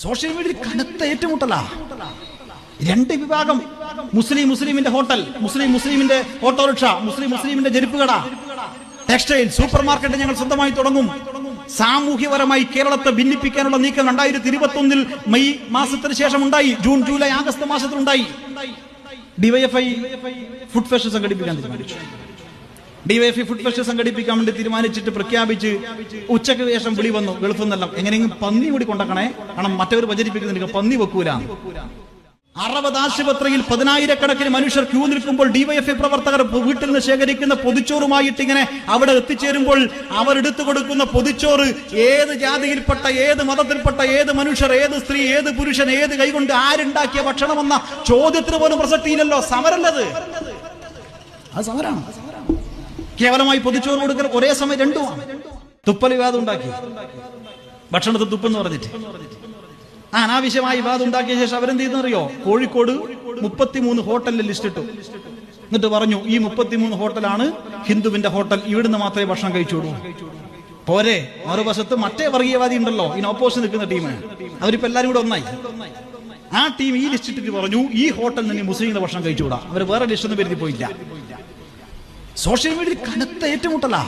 Social മീഡിയയിൽ കനത്ത ഏറ്റുമുട്ടലാ. രണ്ട് വിഭാഗം, മുസ്ലിമിന്റെ ഹോട്ടൽ, മുസ്ലിമിന്റെ ഓട്ടോറിക്ഷ, മുസ്ലിമിന്റെ ചെരുപ്പ് കട, ടെക്സ്റ്റൈൽ, സൂപ്പർ മാർക്കറ്റ് ഞങ്ങൾ സ്വന്തമായി തുടങ്ങും. സാമൂഹ്യപരമായി കേരളത്തെ ഭിന്നിപ്പിക്കാനുള്ള നീക്കം 2021 മെയ് മാസത്തിന് ശേഷം ഉണ്ടായി. ജൂൺ, ജൂലൈ, ആഗസ്റ്റ് മാസത്തിലുണ്ടായി. ഡിവൈഎഫ്ഐ ഫുഡ് ഫെസ്റ്റ് സംഘടിപ്പിക്കാൻ തീരുമാനിച്ചു. ഡിവൈഎഫ്ഐ ഫുഡ് ഫെസ്റ്റ് സംഘടിപ്പിക്കാൻ വേണ്ടി തീരുമാനിച്ചിട്ട് പ്രഖ്യാപിച്ച് ഉച്ചയ്ക്ക് ശേഷം വിളി വന്നു ഗൾഫിൽ നിന്നെല്ലാം, എങ്ങനെയെങ്കിലും പന്നി കൂടി കൊണ്ടക്കണേ, കാരണം മറ്റവർ പ്രചരിപ്പിക്കുന്നുണ്ട് പന്നി വെക്കൂല. 60 ആശുപത്രിയിൽ 10,000-കണക്കിന് മനുഷ്യർ ക്യൂ നിൽക്കുമ്പോൾ ഡിവൈഎഫ്ഐ പ്രവർത്തകർ വീട്ടിൽ നിന്ന് ശേഖരിക്കുന്ന പൊതിച്ചോറുമായിട്ട് ഇങ്ങനെ അവിടെ എത്തിച്ചേരുമ്പോൾ അവരെടുത്തു കൊടുക്കുന്ന പൊതിച്ചോറ് ഏത് ജാതിയിൽപ്പെട്ട, ഏത് മതത്തിൽപ്പെട്ട, ഏത് മനുഷ്യർ, ഏത് സ്ത്രീ, ഏത് പുരുഷൻ, ഏത് കൈകൊണ്ട് ആരുണ്ടാക്കിയ ഭക്ഷണമെന്ന ചോദ്യത്തിന് പോലും പ്രസക്തിയില്ലല്ലോ. സമരല്ലത്, അത് സമരമാണ്. കേവലമായി പൊതിച്ചോറ് കൊടുക്കൽ ഒരേ സമയം രണ്ടുമാണ്. തുപ്പൽ വിവാദം ഉണ്ടാക്കി, ഭക്ഷണത്തിൽ തുപ്പെന്ന് പറഞ്ഞിട്ട് അനാവശ്യമായി വിവാദം ഉണ്ടാക്കിയ ശേഷം അവരെന്ത് ചെയ്യുന്നറിയോ? കോഴിക്കോട് 33 ഹോട്ടലിൽ ലിസ്റ്റ് ഇട്ടു. എന്നിട്ട് പറഞ്ഞു ഈ 33 ഹോട്ടലാണ് ഹിന്ദുവിന്റെ ഹോട്ടൽ, ഇവിടുന്ന് മാത്രമേ ഭക്ഷണം കഴിച്ചോളൂ. പോരെ, മറുവശത്ത് മറ്റേ വർഗീയവാദി ഉണ്ടല്ലോ, ഇതിന് ഓപ്പോസിറ്റ് നിൽക്കുന്ന ടീം, അവരിപ്പോ എല്ലാവരും കൂടെ ഒന്നായി. ആ ടീം ഈ ലിസ്റ്റ് ഇട്ടിട്ട് പറഞ്ഞു ഈ ഹോട്ടലിൽ നിന്ന് മുസ്ലിങ്ങളുടെ ഭക്ഷണം കഴിച്ചുകൂടാ. അവർ വേറെ ലിസ്റ്റ് ഒന്നും വരുത്തി പോയില്ല. സോഷ്യൽ മീഡിയയിൽ കനത്ത ഏറ്റുമുട്ടലാ.